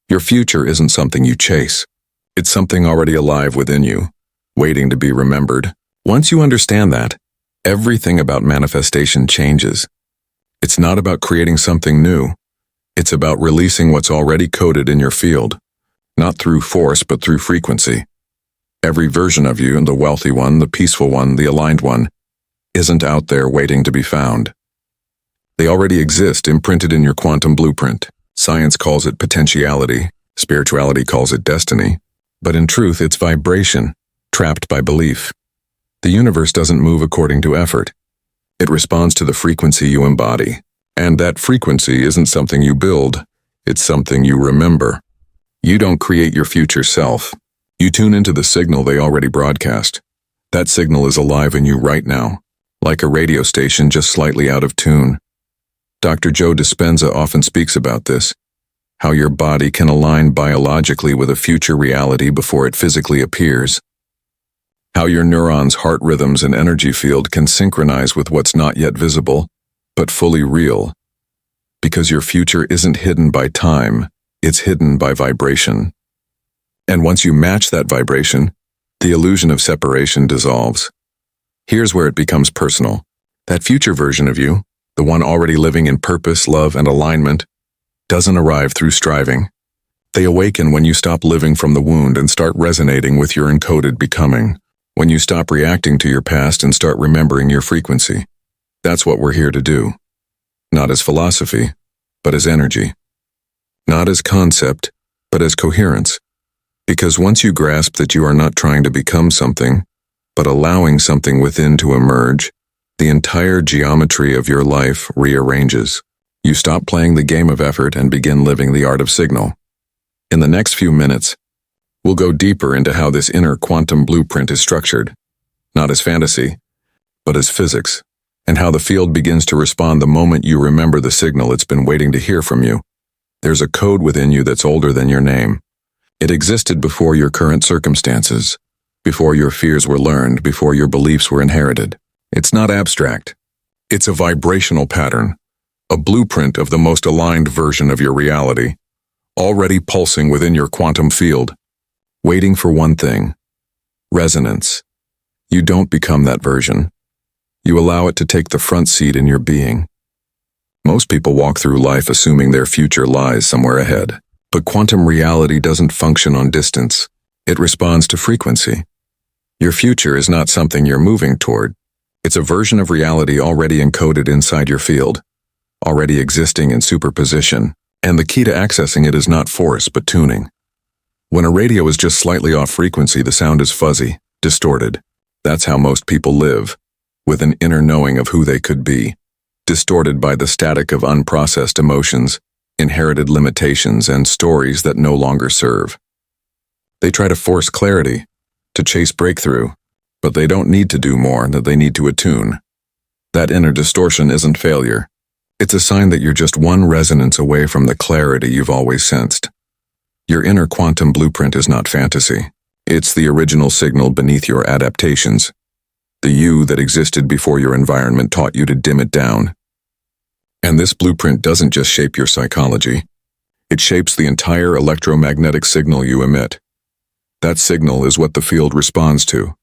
Your future isn't something you chase. It's something already alive within you, waiting to be remembered. Once you understand that, everything about manifestation changes. It's not about creating something new. It's about releasing what's already coded in your field, not through force but through frequency. Every version of you, the wealthy one, the peaceful one, the aligned one, isn't out there waiting to be found. They already exist, imprinted in your quantum blueprint. Science calls it potentiality, spirituality calls it destiny, but in truth it's vibration, trapped by belief. The universe doesn't move according to effort. It responds to the frequency you embody, and that frequency isn't something you build, it's something you remember. You don't create your future self. You tune into the signal they already broadcast. That signal is alive in you right now, like a radio station just slightly out of tune. Dr. Joe Dispenza often speaks about this, how your body can align biologically with a future reality before it physically appears. How your neurons' heart rhythms and energy field can synchronize with what's not yet visible, but fully real. Because your future isn't hidden by time, it's hidden by vibration. And once you match that vibration, the illusion of separation dissolves. Here's where it becomes personal. That future version of you, the one already living in purpose, love, and alignment, doesn't arrive through striving. They awaken when you stop living from the wound and start resonating with your encoded becoming. When you stop reacting to your past and start remembering your frequency. That's what we're here to do. Not as philosophy, but as energy. Not as concept, but as coherence. Because once you grasp that you are not trying to become something, but allowing something within to emerge, the entire geometry of your life rearranges. You stop playing the game of effort and begin living the art of signal. In the next few minutes, we'll go deeper into how this inner quantum blueprint is structured, not as fantasy, but as physics, and how the field begins to respond the moment you remember the signal it's been waiting to hear from you. There's a code within you that's older than your name. It existed before your current circumstances, before your fears were learned, before your beliefs were inherited. It's not abstract. It's a vibrational pattern, a blueprint of the most aligned version of your reality, already pulsing within your quantum field, waiting for one thing: resonance. You don't become that version. You allow it to take the front seat in your being. Most people walk through life assuming their future lies somewhere ahead. But quantum reality doesn't function on distance. It responds to frequency. Your future is not something you're moving toward. It's a version of reality already encoded inside your field, already existing in superposition, and the key to accessing it is not force but tuning. When a radio is just slightly off frequency, the sound is fuzzy, distorted. That's how most people live, with an inner knowing of who they could be, distorted by the static of unprocessed emotions, inherited limitations, and stories that no longer serve. They try to force clarity, to chase breakthrough, but they don't need to do more than they need to attune. That inner distortion isn't failure. It's a sign that you're just one resonance away from the clarity you've always sensed. Your inner quantum blueprint is not fantasy. It's the original signal beneath your adaptations, the you that existed before your environment taught you to dim it down. And this blueprint doesn't just shape your psychology. It shapes the entire electromagnetic signal you emit. That signal is what the field responds to.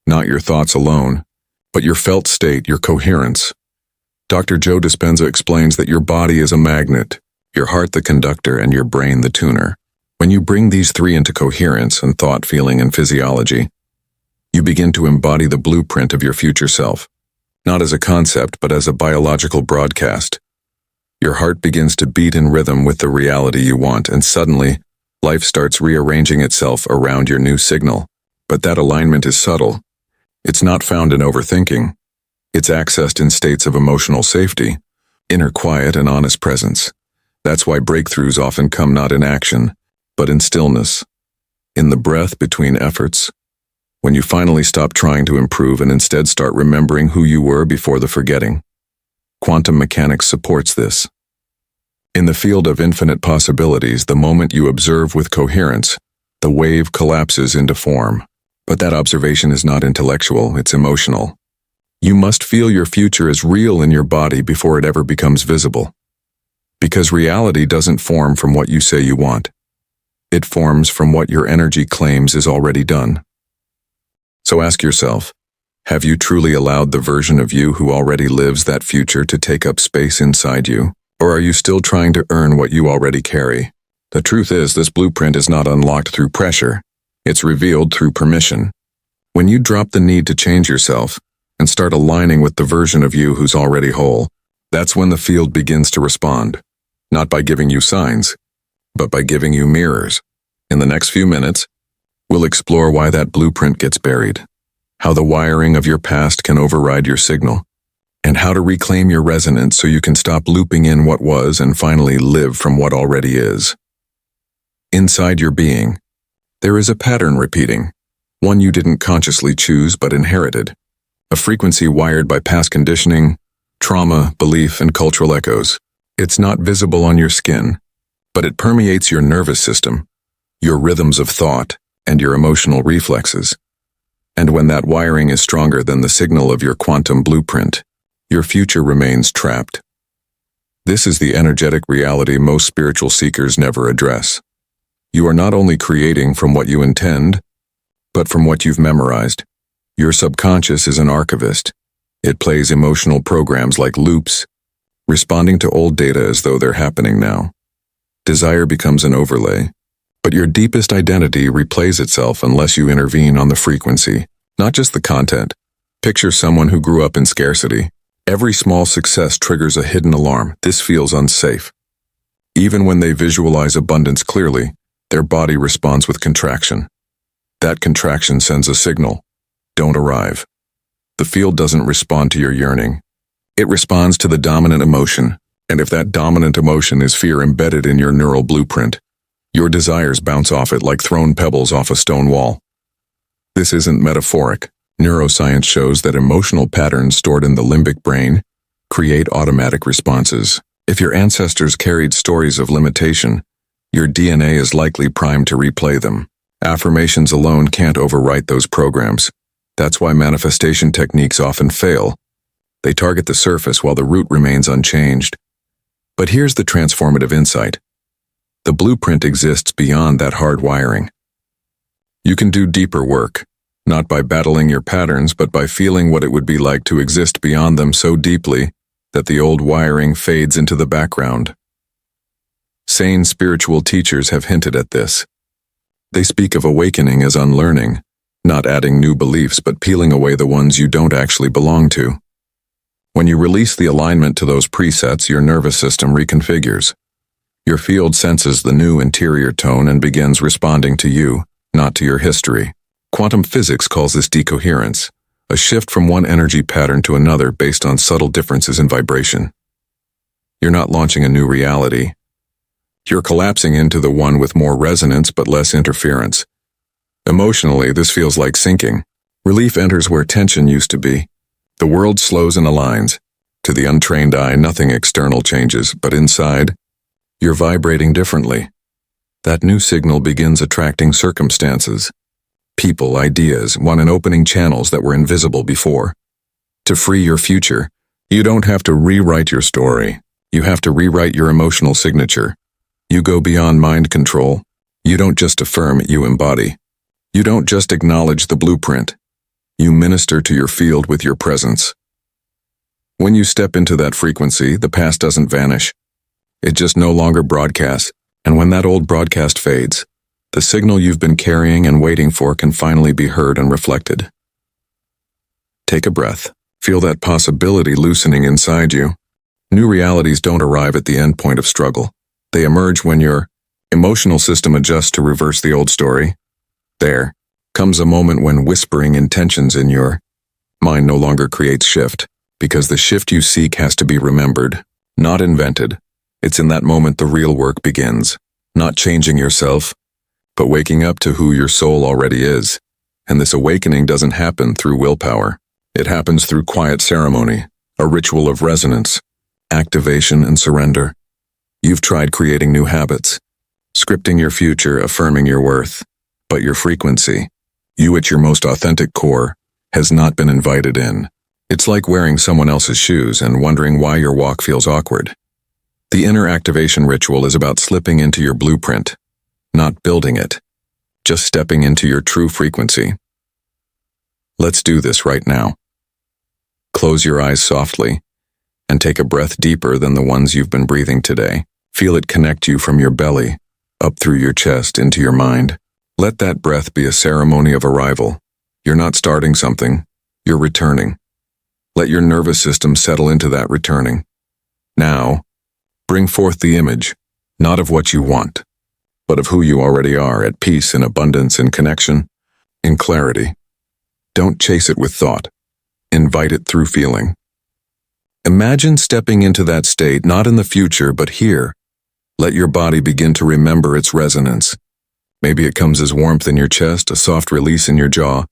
Not your thoughts alone, but your felt state, your coherence. Dr. Joe Dispenza explains that your body is a magnet, your heart the conductor, and your brain the tuner. When you bring these three into coherence in thought, feeling, and physiology, you begin to embody the blueprint of your future self, not as a concept, but as a biological broadcast. Your heart begins to beat in rhythm with the reality you want, and suddenly, life starts rearranging itself around your new signal. But that alignment is subtle. It's not found in overthinking. It's accessed in states of emotional safety, inner quiet, and honest presence. That's why breakthroughs often come not in action, but in stillness, in the breath between efforts. When you finally stop trying to improve and instead start remembering who you were before the forgetting. Quantum mechanics supports this. In the field of infinite possibilities, the moment you observe with coherence, the wave collapses into form. But that observation is not intellectual, it's emotional. You must feel your future is real in your body before it ever becomes visible. Because reality doesn't form from what you say you want. It forms from what your energy claims is already done. So ask yourself, have you truly allowed the version of you who already lives that future to take up space inside you? Or are you still trying to earn what you already carry? The truth is, this blueprint is not unlocked through pressure. It's revealed through permission. When you drop the need to change yourself and start aligning with the version of you who's already whole, that's when the field begins to respond. Not by giving you signs, but by giving you mirrors. In the next few minutes, we'll explore why that blueprint gets buried, how the wiring of your past can override your signal, and how to reclaim your resonance so you can stop looping in what was and finally live from what already is. Inside your being, there is a pattern repeating, one you didn't consciously choose but inherited, a frequency wired by past conditioning, trauma, belief, and cultural echoes. It's not visible on your skin, but it permeates your nervous system, your rhythms of thought, and your emotional reflexes. And when that wiring is stronger than the signal of your quantum blueprint, your future remains trapped. This is the energetic reality most spiritual seekers never address. You are not only creating from what you intend, but from what you've memorized. Your subconscious is an archivist. It plays emotional programs like loops, responding to old data as though they're happening now. Desire becomes an overlay, but your deepest identity replays itself unless you intervene on the frequency, not just the content. Picture someone who grew up in scarcity. Every small success triggers a hidden alarm. This feels unsafe. Even when they visualize abundance clearly, their body responds with contraction. That contraction sends a signal. Don't arrive. The field doesn't respond to your yearning. It responds to the dominant emotion, and if that dominant emotion is fear embedded in your neural blueprint, your desires bounce off it like thrown pebbles off a stone wall. This isn't metaphoric. Neuroscience shows that emotional patterns stored in the limbic brain create automatic responses. If your ancestors carried stories of limitation, your DNA is likely primed to replay them. Affirmations alone can't overwrite those programs. That's why manifestation techniques often fail. They target the surface while the root remains unchanged. But here's the transformative insight. The blueprint exists beyond that hard wiring. You can do deeper work, not by battling your patterns, but by feeling what it would be like to exist beyond them so deeply that the old wiring fades into the background. Sane spiritual teachers have hinted at this. They speak of awakening as unlearning, not adding new beliefs but peeling away the ones you don't actually belong to. When you release the alignment to those presets, your nervous system reconfigures. Your field senses the new interior tone and begins responding to you, not to your history. Quantum physics calls this decoherence, a shift from one energy pattern to another based on subtle differences in vibration. You're not launching a new reality. You're collapsing into the one with more resonance but less interference. Emotionally, this feels like sinking. Relief enters where tension used to be. The world slows and aligns. To the untrained eye, nothing external changes, but inside, you're vibrating differently. That new signal begins attracting circumstances. People, ideas, and opening channels that were invisible before. To free your future, you don't have to rewrite your story. You have to rewrite your emotional signature. You go beyond mind control. You don't just affirm, you embody. You don't just acknowledge the blueprint. You minister to your field with your presence. When you step into that frequency, the past doesn't vanish. It just no longer broadcasts, and when that old broadcast fades, the signal you've been carrying and waiting for can finally be heard and reflected. Take a breath. Feel that possibility loosening inside you. New realities don't arrive at the end point of struggle. They emerge when your emotional system adjusts to reverse the old story. There comes a moment when whispering intentions in your mind no longer creates shift, because the shift you seek has to be remembered, not invented. It's in that moment the real work begins, not changing yourself, but waking up to who your soul already is. And this awakening doesn't happen through willpower. It happens through quiet ceremony, a ritual of resonance, activation, and surrender. You've tried creating new habits, scripting your future, affirming your worth, but your frequency, you at your most authentic core, has not been invited in. It's like wearing someone else's shoes and wondering why your walk feels awkward. The inner activation ritual is about slipping into your blueprint, not building it, just stepping into your true frequency. Let's do this right now. Close your eyes softly and take a breath deeper than the ones you've been breathing today. Feel it connect you from your belly, up through your chest, into your mind. Let that breath be a ceremony of arrival. You're not starting something, you're returning. Let your nervous system settle into that returning. Now, bring forth the image, not of what you want, but of who you already are, at peace, in abundance, in connection, in clarity. Don't chase it with thought. Invite it through feeling. Imagine stepping into that state, not in the future, but here. Let your body begin to remember its resonance. Maybe it comes as warmth in your chest, a soft release in your jaw,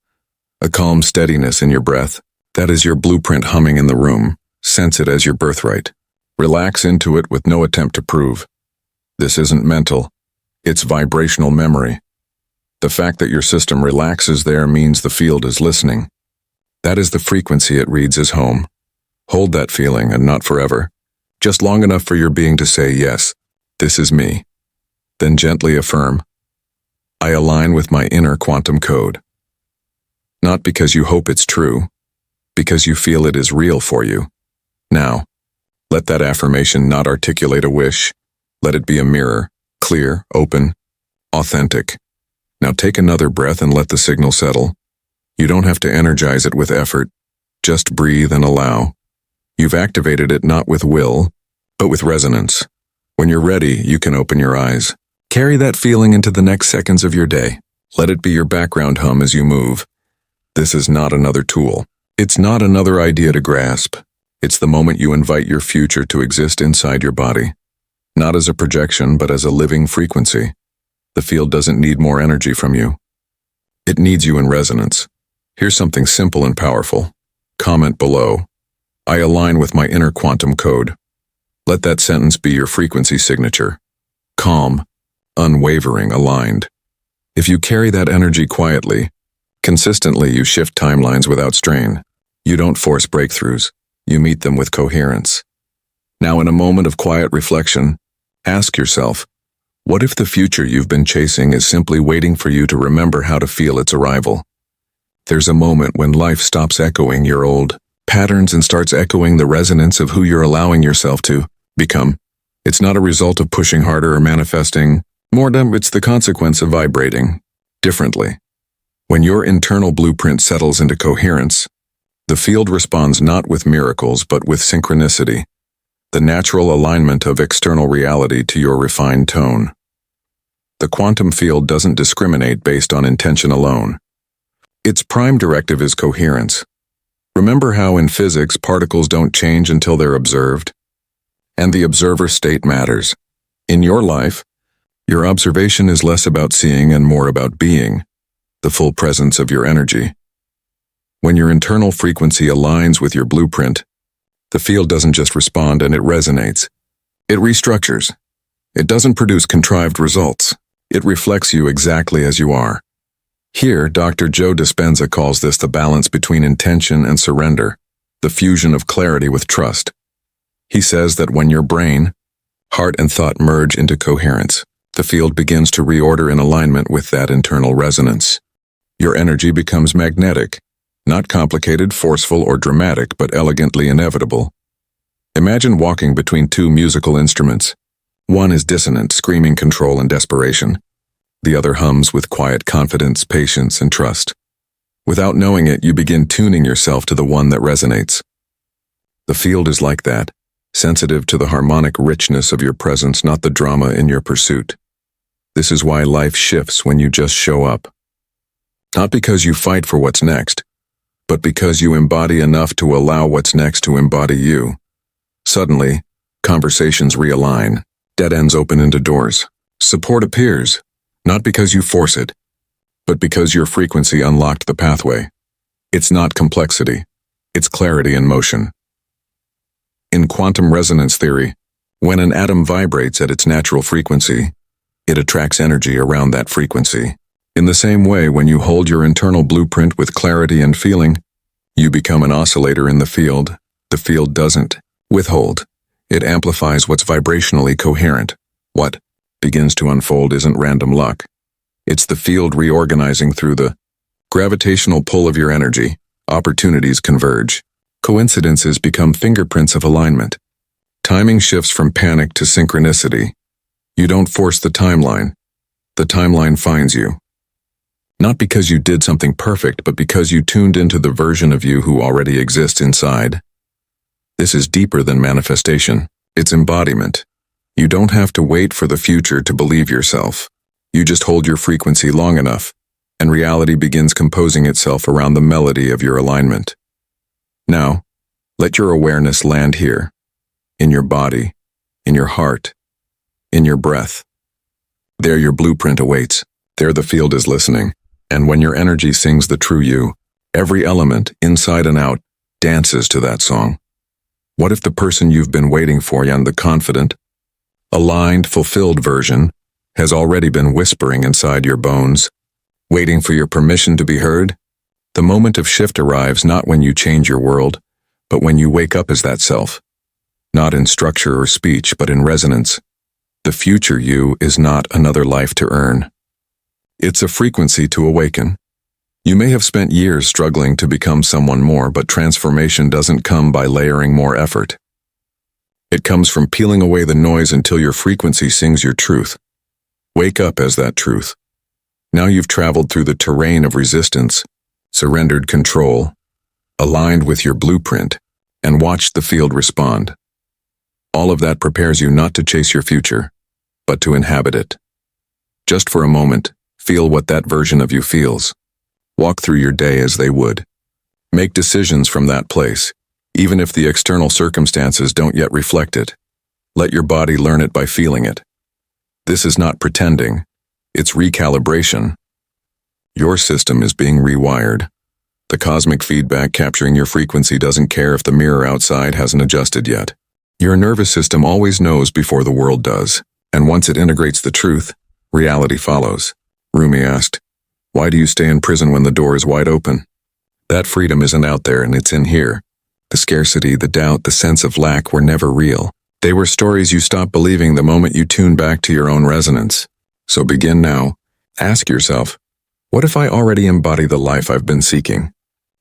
a calm steadiness in your breath. That is your blueprint humming in the room. Sense it as your birthright. Relax into it with no attempt to prove. This isn't mental. It's vibrational memory. The fact that your system relaxes there means the field is listening. That is the frequency it reads as home. Hold that feeling, and not forever. Just long enough for your being to say, yes, this is me. Then gently affirm, I align with my inner quantum code. Not because you hope it's true, because you feel it is real for you. Now, let that affirmation not articulate a wish. Let it be a mirror, clear, open, authentic. Now take another breath and let the signal settle. You don't have to energize it with effort. Just breathe and allow. You've activated it not with will, but with resonance. When you're ready, you can open your eyes. Carry that feeling into the next seconds of your day. Let it be your background hum as you move. This is not another tool. It's not another idea to grasp. It's the moment you invite your future to exist inside your body. Not as a projection, but as a living frequency. The field doesn't need more energy from you. It needs you in resonance. Here's something simple and powerful. Comment below. I align with my inner quantum code. Let that sentence be your frequency signature. Calm, unwavering, aligned. If you carry that energy quietly, consistently, you shift timelines without strain. You don't force breakthroughs. You meet them with coherence. Now, in a moment of quiet reflection, ask yourself, what if the future you've been chasing is simply waiting for you to remember how to feel its arrival? There's a moment when life stops echoing your old patterns and starts echoing the resonance of who you're allowing yourself to become. It's not a result of pushing harder or manifesting more, it's the consequence of vibrating differently. When your internal blueprint settles into coherence, the field responds not with miracles but with synchronicity, the natural alignment of external reality to your refined tone. The quantum field doesn't discriminate based on intention alone. Its prime directive is coherence. Remember how in physics particles don't change until they're observed? And the observer state matters. In your life, your observation is less about seeing and more about being, the full presence of your energy. When your internal frequency aligns with your blueprint, the field doesn't just respond and it resonates. It restructures. It doesn't produce contrived results. It reflects you exactly as you are. Here, Dr. Joe Dispenza calls this the balance between intention and surrender, the fusion of clarity with trust. He says that when your brain, heart, and thought merge into coherence, the field begins to reorder in alignment with that internal resonance. Your energy becomes magnetic, not complicated, forceful, or dramatic, but elegantly inevitable. Imagine walking between two musical instruments. One is dissonant, screaming control and desperation. The other hums with quiet confidence, patience, and trust. Without knowing it, you begin tuning yourself to the one that resonates. The field is like that, sensitive to the harmonic richness of your presence, not the drama in your pursuit. This is why life shifts when you just show up. Not because you fight for what's next, but because you embody enough to allow what's next to embody you. Suddenly, conversations realign, dead ends open into doors. Support appears, not because you force it, but because your frequency unlocked the pathway. It's not complexity, it's clarity in motion. In quantum resonance theory, when an atom vibrates at its natural frequency, it attracts energy around that frequency. In the same way, when you hold your internal blueprint with clarity and feeling, you become an oscillator in the field. The field doesn't withhold. It amplifies what's vibrationally coherent. What begins to unfold isn't random luck. It's the field reorganizing through the gravitational pull of your energy. Opportunities converge. Coincidences become fingerprints of alignment. Timing shifts from panic to synchronicity. You don't force the timeline. The timeline finds you. Not because you did something perfect, but because you tuned into the version of you who already exists inside. This is deeper than manifestation. It's embodiment. You don't have to wait for the future to believe yourself. You just hold your frequency long enough, and reality begins composing itself around the melody of your alignment. Now, let your awareness land here, in your body, in your heart, in your breath. There your blueprint awaits. There the field is listening. And when your energy sings the true you, every element, inside and out, dances to that song. What if the person you've been waiting for, and the confident, aligned, fulfilled version, has already been whispering inside your bones, waiting for your permission to be heard? The moment of shift arrives not when you change your world, but when you wake up as that self. Not in structure or speech, but in resonance. The future you is not another life to earn. It's a frequency to awaken. You may have spent years struggling to become someone more, but transformation doesn't come by layering more effort. It comes from peeling away the noise until your frequency sings your truth. Wake up as that truth. Now you've traveled through the terrain of resistance, surrendered control, aligned with your blueprint, and watched the field respond. All of that prepares you not to chase your future, but to inhabit it. Just for a moment, feel what that version of you feels. Walk through your day as they would. Make decisions from that place, even if the external circumstances don't yet reflect it. Let your body learn it by feeling it. This is not pretending. It's recalibration. Your system is being rewired. The cosmic feedback capturing your frequency doesn't care if the mirror outside hasn't adjusted yet. Your nervous system always knows before the world does, and once it integrates the truth, reality follows. Rumi asked, "Why do you stay in prison when the door is wide open?" That freedom isn't out there, and it's in here. The scarcity, the doubt, the sense of lack were never real. They were stories you stopped believing the moment you tuned back to your own resonance. So begin now. Ask yourself, what if I already embody the life I've been seeking?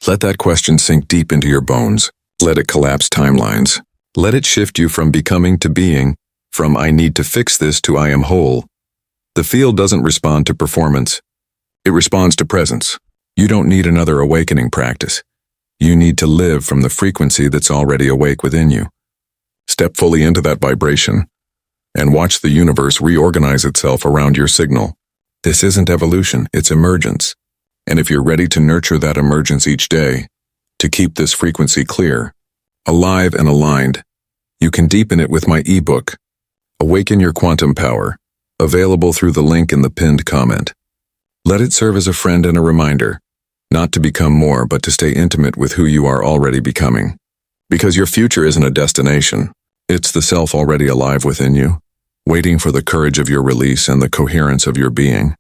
Let that question sink deep into your bones. Let it collapse timelines. Let it shift you from becoming to being, from I need to fix this to I am whole. The field doesn't respond to performance. It responds to presence. You don't need another awakening practice. You need to live from the frequency that's already awake within you. Step fully into that vibration and watch the universe reorganize itself around your signal. This isn't evolution, it's emergence. And if you're ready to nurture that emergence each day, to keep this frequency clear, alive and aligned, you can deepen it with my ebook, Awaken Your Quantum Power, available through the link in the pinned comment. Let it serve as a friend and a reminder, not to become more, but to stay intimate with who you are already becoming. Because your future isn't a destination, it's the self already alive within you, waiting for the courage of your release and the coherence of your being.